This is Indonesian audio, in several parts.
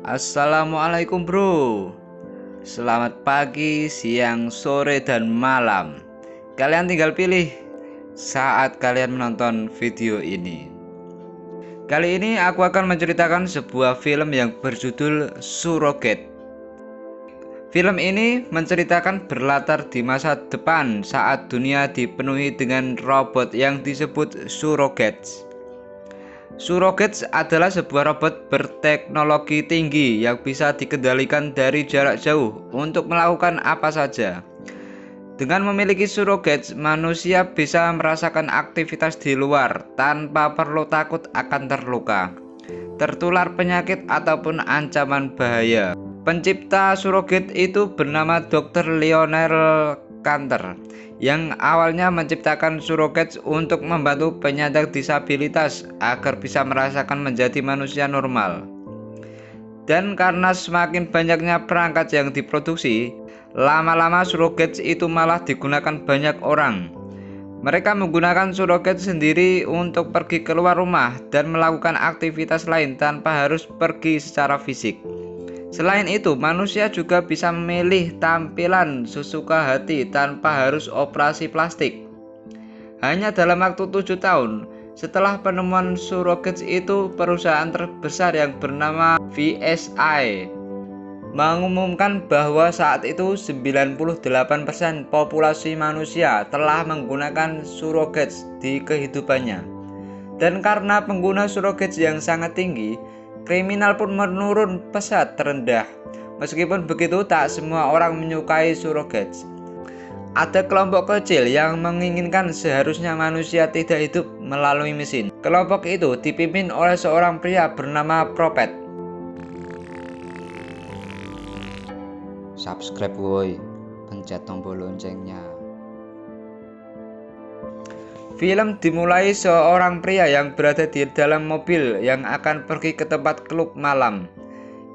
Assalamualaikum bro. Selamat pagi, siang, sore, dan malam. Kalian tinggal pilih saat kalian menonton video ini. Kali ini aku akan menceritakan sebuah film yang berjudul Surrogate. Film ini menceritakan berlatar di masa depan saat dunia dipenuhi dengan robot yang disebut surrogates. Surrogates adalah sebuah robot berteknologi tinggi yang bisa dikendalikan dari jarak jauh untuk melakukan apa saja. Dengan memiliki surrogates, manusia bisa merasakan aktivitas di luar tanpa perlu takut akan terluka, tertular penyakit ataupun ancaman bahaya. Pencipta surrogate itu bernama Dr. Lionel Cantor yang awalnya menciptakan surrogates untuk membantu penyandang disabilitas agar bisa merasakan menjadi manusia normal. Dan karena semakin banyaknya perangkat yang diproduksi, lama-lama surrogates itu malah digunakan banyak orang. Mereka menggunakan surrogate sendiri untuk pergi keluar rumah dan melakukan aktivitas lain tanpa harus pergi secara fisik. Selain itu, manusia juga bisa memilih tampilan sesuka hati tanpa harus operasi plastik. Hanya dalam waktu 7 tahun setelah penemuan surrogates itu, perusahaan terbesar yang bernama VSI mengumumkan bahwa saat itu 98% populasi manusia telah menggunakan surrogates di kehidupannya. Dan karena pengguna surrogates yang sangat tinggi, kriminal pun menurun pesat terendah. Meskipun begitu, tak semua orang menyukai surrogates. Ada kelompok kecil yang menginginkan seharusnya manusia tidak hidup melalui mesin. Kelompok itu dipimpin oleh seorang pria bernama Prophet. Subscribe woi, pencet tombol loncengnya. Film dimulai seorang pria yang berada di dalam mobil yang akan pergi ke tempat klub malam.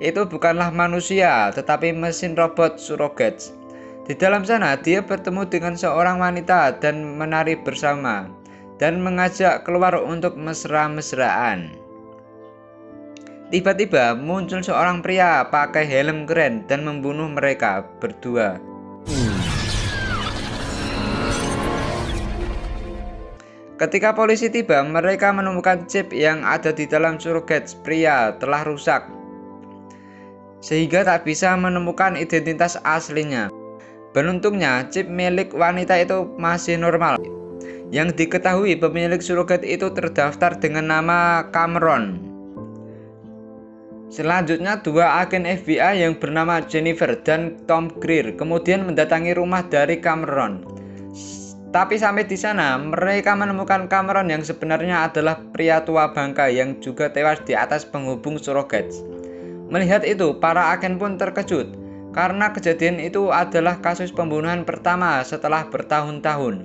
Itu bukanlah manusia, tetapi mesin robot surrogates. Di dalam sana, dia bertemu dengan seorang wanita dan menari bersama, dan mengajak keluar untuk mesra-mesraan. Tiba-tiba muncul seorang pria pakai helm keren dan membunuh mereka berdua. Ketika polisi tiba, mereka menemukan chip yang ada di dalam surrogates pria telah rusak, sehingga tak bisa menemukan identitas aslinya. Beruntungnya, chip milik wanita itu masih normal. Yang diketahui, pemilik surrogate itu terdaftar dengan nama Cameron. Selanjutnya, dua agen FBI yang bernama Jennifer dan Tom Greer kemudian mendatangi rumah dari Cameron. Tapi sampai di sana, mereka menemukan Cameron yang sebenarnya adalah pria tua bangka yang juga tewas di atas penghubung surrogates. Melihat itu, para agen pun terkejut, karena kejadian itu adalah kasus pembunuhan pertama setelah bertahun-tahun.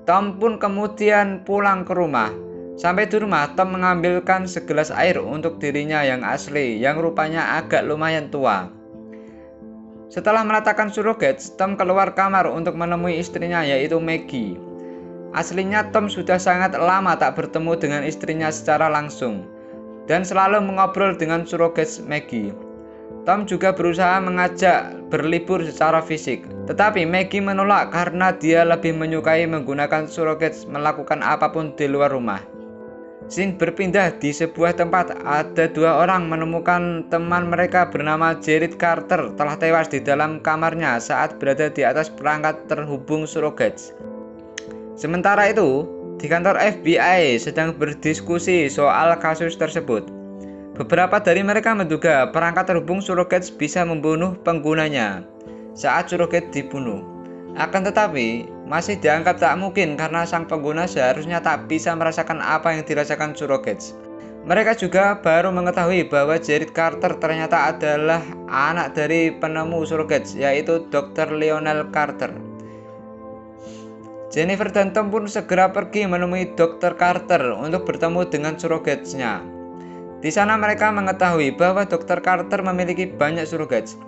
Tom pun kemudian pulang ke rumah. Sampai di rumah, Tom mengambilkan segelas air untuk dirinya yang asli, yang rupanya agak lumayan tua. Setelah meletakkan surrogates, Tom keluar kamar untuk menemui istrinya, yaitu Maggie. Aslinya Tom sudah sangat lama tak bertemu dengan istrinya secara langsung, dan selalu mengobrol dengan surrogates Maggie. Tom juga berusaha mengajak berlibur secara fisik, tetapi Maggie menolak karena dia lebih menyukai menggunakan surrogates melakukan apapun di luar rumah. Scene berpindah di sebuah tempat. Ada dua orang menemukan teman mereka bernama Jared Carter telah tewas di dalam kamarnya saat berada di atas perangkat terhubung surrogates. Sementara itu, di kantor FBI sedang berdiskusi soal kasus tersebut. Beberapa dari mereka menduga perangkat terhubung surrogates bisa membunuh penggunanya saat surrogate dibunuh. Akan tetapi, masih dianggap tak mungkin karena sang pengguna seharusnya tak bisa merasakan apa yang dirasakan surrogates. Mereka juga baru mengetahui bahwa Jared Carter ternyata adalah anak dari penemu surrogates, yaitu Dr. Lionel Carter. Jennifer dan Tom pun segera pergi menemui Dr. Carter untuk bertemu dengan surrogatesnya. Di sana mereka mengetahui bahwa Dr. Carter memiliki banyak surrogates.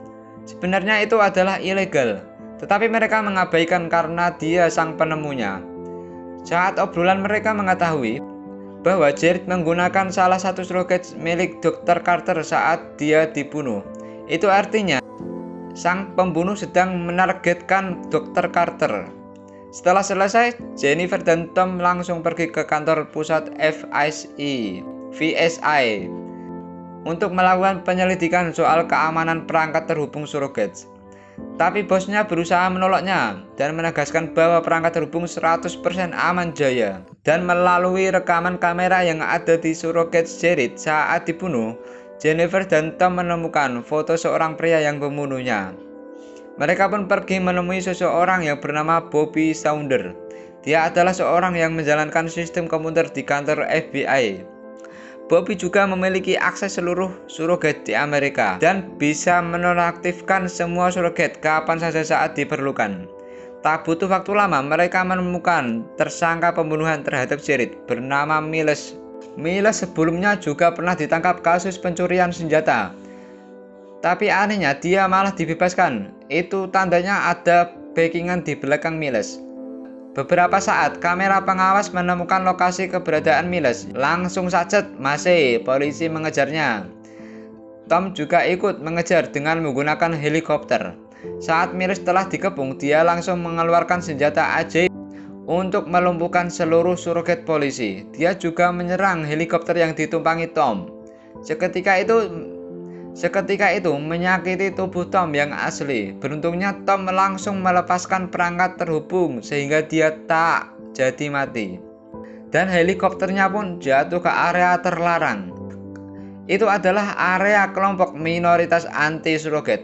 Sebenarnya itu adalah ilegal, tetapi mereka mengabaikan karena dia sang penemunya. Saat obrolan mereka mengetahui bahwa Jared menggunakan salah satu surogat milik Dr. Carter saat dia dibunuh. Itu artinya sang pembunuh sedang menargetkan Dr. Carter. Setelah selesai, Jennifer dan Tom langsung pergi ke kantor pusat VSI untuk melakukan penyelidikan soal keamanan perangkat terhubung surogat. Tapi bosnya berusaha menolaknya dan menegaskan bahwa perangkat terhubung 100% aman jaya. Dan melalui rekaman kamera yang ada di surogat Jared saat dibunuh, Jennifer dan Tom menemukan foto seorang pria yang membunuhnya. Mereka pun pergi menemui seseorang yang bernama Bobby Saunder. Dia adalah seorang yang menjalankan sistem komputer di kantor FBI. Bobby juga memiliki akses seluruh surogat di Amerika dan bisa menonaktifkan semua surogat kapan saja saat diperlukan. Tak butuh waktu lama, mereka menemukan tersangka pembunuhan terhadap Jared bernama Miles. Miles sebelumnya juga pernah ditangkap kasus pencurian senjata. Tapi anehnya dia malah dibebaskan. Itu tandanya ada backingan di belakang Miles. Beberapa saat kamera pengawas menemukan lokasi keberadaan Miles. Langsung saja masih polisi mengejarnya. Tom juga ikut mengejar dengan menggunakan helikopter. Saat Miles telah dikepung, dia langsung mengeluarkan senjata ajaib untuk melumpuhkan seluruh surogat polisi. Dia juga menyerang helikopter yang ditumpangi Tom. Seketika itu menyakiti tubuh Tom yang asli. Beruntungnya Tom langsung melepaskan perangkat terhubung sehingga dia tak jadi mati. Dan helikopternya pun jatuh ke area terlarang. Itu adalah area kelompok minoritas anti surogat.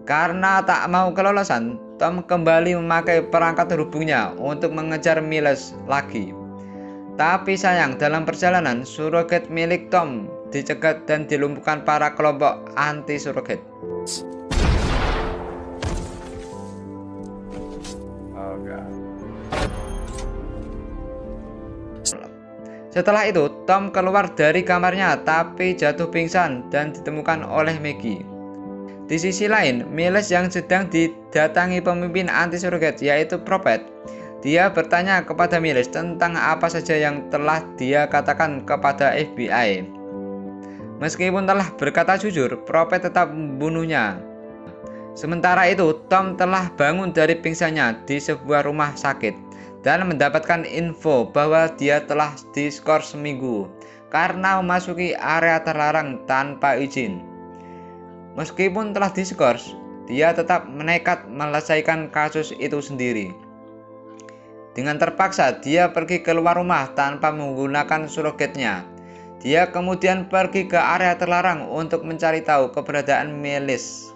Karena tak mau kelolosan, Tom kembali memakai perangkat terhubungnya untuk mengejar Miles lagi. Tapi sayang, dalam perjalanan surogat milik Tom dicegat dan dilumpuhkan para kelompok anti surogat. Setelah itu, Tom keluar dari kamarnya tapi jatuh pingsan dan ditemukan oleh Maggie. Di sisi lain, Miles yang sedang didatangi pemimpin anti surogat yaitu Prophet. Dia bertanya kepada Miles tentang apa saja yang telah dia katakan kepada FBI. Meskipun telah berkata jujur, Prophet tetap membunuhnya. Sementara itu, Tom telah bangun dari pingsannya di sebuah rumah sakit dan mendapatkan info bahwa dia telah diskors seminggu karena memasuki area terlarang tanpa izin. Meskipun telah diskors, dia tetap nekat menyelesaikan kasus itu sendiri. Dengan terpaksa, dia pergi keluar rumah tanpa menggunakan surogatnya. Dia kemudian pergi ke area terlarang untuk mencari tahu keberadaan Miles.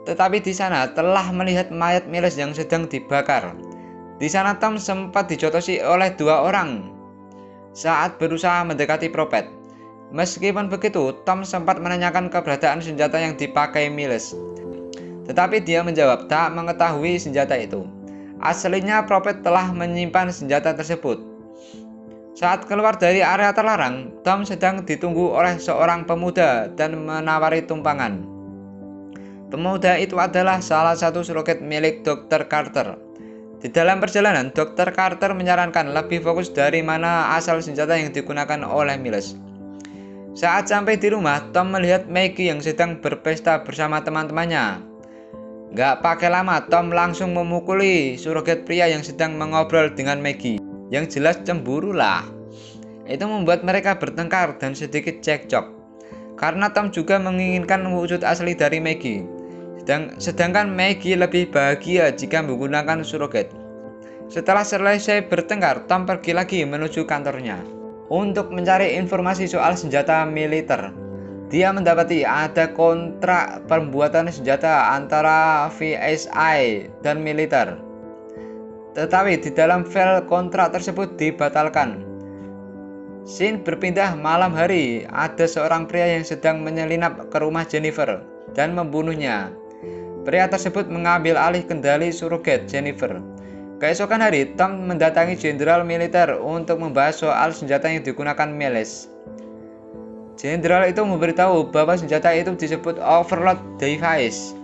Tetapi di sana telah melihat mayat Miles yang sedang dibakar. Di sana Tom sempat dijotosi oleh dua orang saat berusaha mendekati Prophet. Meskipun begitu, Tom sempat menanyakan keberadaan senjata yang dipakai Miles. Tetapi dia menjawab tak mengetahui senjata itu. Aslinya Prophet telah menyimpan senjata tersebut. Saat keluar dari area terlarang, Tom sedang ditunggu oleh seorang pemuda dan menawari tumpangan. Pemuda itu adalah salah satu surogat milik Dr. Carter. Di dalam perjalanan, Dr. Carter menyarankan lebih fokus dari mana asal senjata yang digunakan oleh Miles. Saat sampai di rumah, Tom melihat Maggie yang sedang berpesta bersama teman-temannya. Gak pakai lama, Tom langsung memukuli surogat pria yang sedang mengobrol dengan Maggie. Yang jelas cemburu lah. Itu membuat mereka bertengkar dan sedikit cekcok. Karena Tom juga menginginkan wujud asli dari Maggie. Sedangkan Maggie lebih bahagia jika menggunakan surogat. Setelah selesai bertengkar, Tom pergi lagi menuju kantornya untuk mencari informasi soal senjata militer. Dia mendapati ada kontrak pembuatan senjata antara VSI dan militer. Tetapi di dalam file kontrak tersebut dibatalkan. Scene berpindah malam hari. Ada seorang pria yang sedang menyelinap ke rumah Jennifer dan membunuhnya. Pria tersebut mengambil alih kendali surogat Jennifer. Keesokan hari, Tom mendatangi jenderal militer untuk membahas soal senjata yang digunakan Miles. Jenderal itu memberitahu bahwa senjata itu disebut Overlord Device.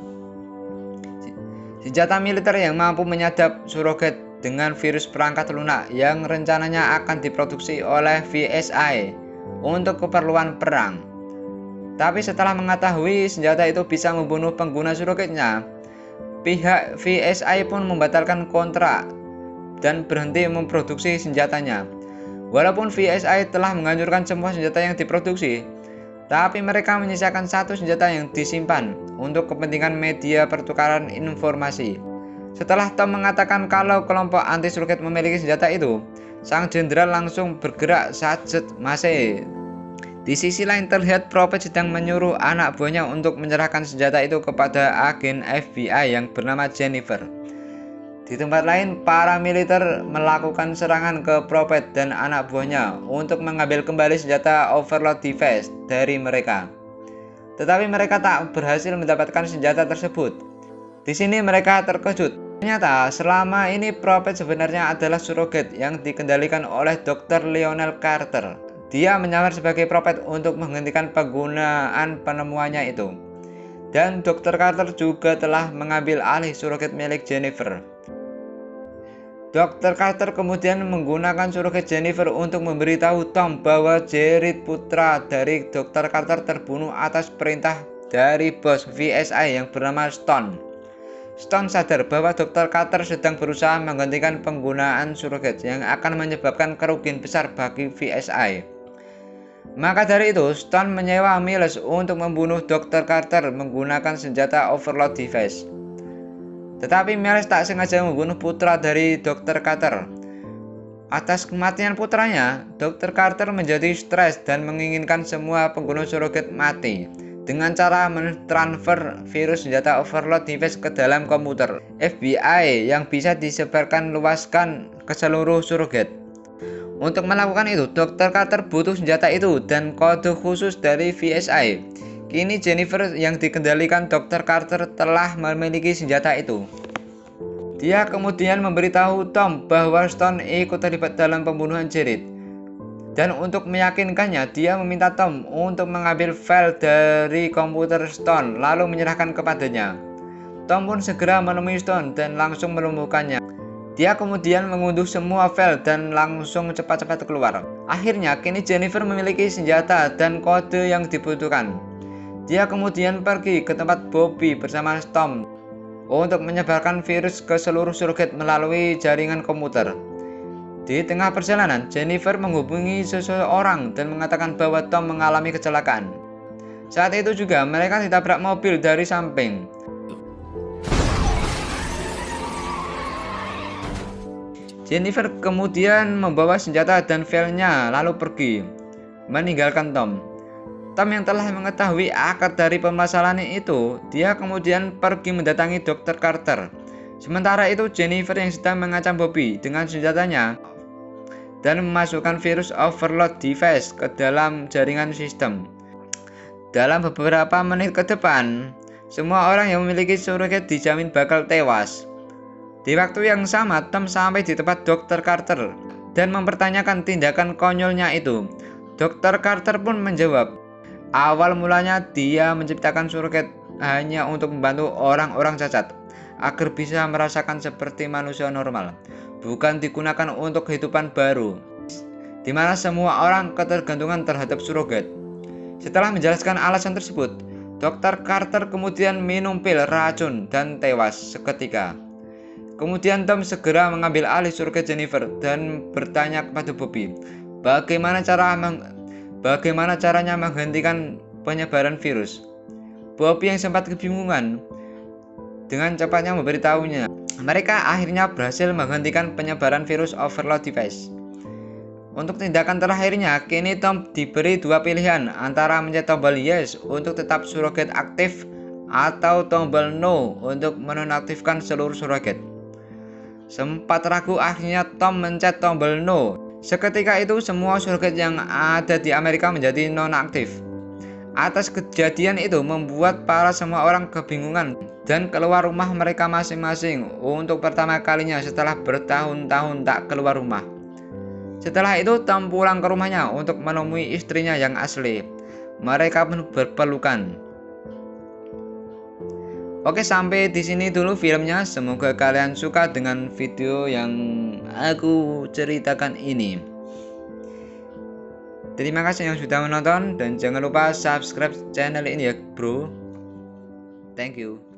Senjata militer yang mampu menyadap surogat dengan virus perangkat lunak yang rencananya akan diproduksi oleh VSI untuk keperluan perang. Tapi setelah mengetahui senjata itu bisa membunuh pengguna surrogate-nya, pihak VSI pun membatalkan kontrak dan berhenti memproduksi senjatanya. Walaupun VSI telah menghancurkan semua senjata yang diproduksi, tapi mereka menyisakan satu senjata yang disimpan untuk kepentingan media pertukaran informasi. Setelah Tom mengatakan kalau kelompok anti surrogate memiliki senjata itu, sang jenderal langsung bergerak saat masih. Di sisi lain terlihat Prophet sedang menyuruh anak buahnya untuk menyerahkan senjata itu kepada agen FBI yang bernama Jennifer. Di tempat lain, para militer melakukan serangan ke Prophet dan anak buahnya untuk mengambil kembali senjata overload device dari mereka. Tetapi mereka tak berhasil mendapatkan senjata tersebut. Di sini mereka terkejut. Ternyata selama ini Prophet sebenarnya adalah surrogate yang dikendalikan oleh Dr. Lionel Carter. Dia menyamar sebagai Prophet untuk menghentikan penggunaan penemuannya itu. Dan Dr. Carter juga telah mengambil alih surrogate milik Jennifer. Dr. Carter kemudian menggunakan surrogate Jennifer untuk memberitahu Tom bahwa Jared, putra dari Dr. Carter, terbunuh atas perintah dari bos VSI yang bernama Stone. Stone sadar bahwa Dr. Carter sedang berusaha menghentikan penggunaan surrogate yang akan menyebabkan kerugian besar bagi VSI. Maka dari itu, Stone menyewa Miles untuk membunuh Dr. Carter menggunakan senjata overload device. Tetapi Miles tak sengaja membunuh putra dari Dr. Carter. Atas kematian putranya, Dr. Carter menjadi stres dan menginginkan semua pengguna surrogate mati dengan cara mentransfer virus senjata overload device ke dalam komputer FBI yang bisa disebarkan luaskan ke seluruh surrogate. Untuk melakukan itu, Dr. Carter butuh senjata itu dan kode khusus dari VSI. Kini Jennifer yang dikendalikan Dr. Carter telah memiliki senjata itu. Dia kemudian memberitahu Tom bahwa Stone ikut terlibat dalam pembunuhan Jared. Dan untuk meyakinkannya, dia meminta Tom untuk mengambil file dari komputer Stone lalu menyerahkan kepadanya. Tom pun segera menemui Stone dan langsung melumpuhkannya. Dia kemudian mengunduh semua file dan langsung cepat-cepat keluar. Akhirnya, kini Jennifer memiliki senjata dan kode yang dibutuhkan. Dia kemudian pergi ke tempat Bobby bersama Tom untuk menyebarkan virus ke seluruh surrogate melalui jaringan komputer. Di tengah perjalanan, Jennifer menghubungi seseorang dan mengatakan bahwa Tom mengalami kecelakaan. Saat itu juga mereka ditabrak mobil dari samping. Jennifer kemudian membawa senjata dan filenya lalu pergi, meninggalkan Tom. Tom yang telah mengetahui akar dari permasalahan itu, dia kemudian pergi mendatangi Dr. Carter. Sementara itu Jennifer yang sedang mengancam Bobby dengan senjatanya dan memasukkan virus overload device ke dalam jaringan sistem. Dalam beberapa menit ke depan, semua orang yang memiliki surrogate dijamin bakal tewas. Di waktu yang sama, Tom sampai di tempat Dr. Carter dan mempertanyakan tindakan konyolnya itu. Dr. Carter pun menjawab, awal mulanya dia menciptakan surrogate hanya untuk membantu orang-orang cacat agar bisa merasakan seperti manusia normal, bukan digunakan untuk kehidupan baru, di mana semua orang ketergantungan terhadap surrogate. Setelah menjelaskan alasan tersebut, Dr. Carter kemudian minum pil racun dan tewas seketika. Kemudian Tom segera mengambil alih surrogate Jennifer dan bertanya kepada Bobby, bagaimana caranya menghentikan penyebaran virus. Bobby yang sempat kebingungan dengan cepatnya memberitahunya. Mereka akhirnya berhasil menghentikan penyebaran virus overload device. Untuk tindakan terakhirnya, kini Tom diberi dua pilihan antara mencet tombol yes untuk tetap surrogate aktif atau tombol no untuk menonaktifkan seluruh surrogate. Sempat ragu, akhirnya Tom mencet tombol no. Seketika itu semua surrogate yang ada di Amerika menjadi nonaktif. Atas kejadian itu membuat semua orang kebingungan dan keluar rumah mereka masing-masing untuk pertama kalinya setelah bertahun-tahun tak keluar rumah. Setelah itu Tom pulang ke rumahnya untuk menemui istrinya yang asli. Mereka pun berpelukan. Oke, sampai di sini dulu filmnya. Semoga kalian suka dengan video yang aku ceritakan ini. Terima kasih yang sudah menonton dan jangan lupa subscribe channel ini ya, bro. Thank you.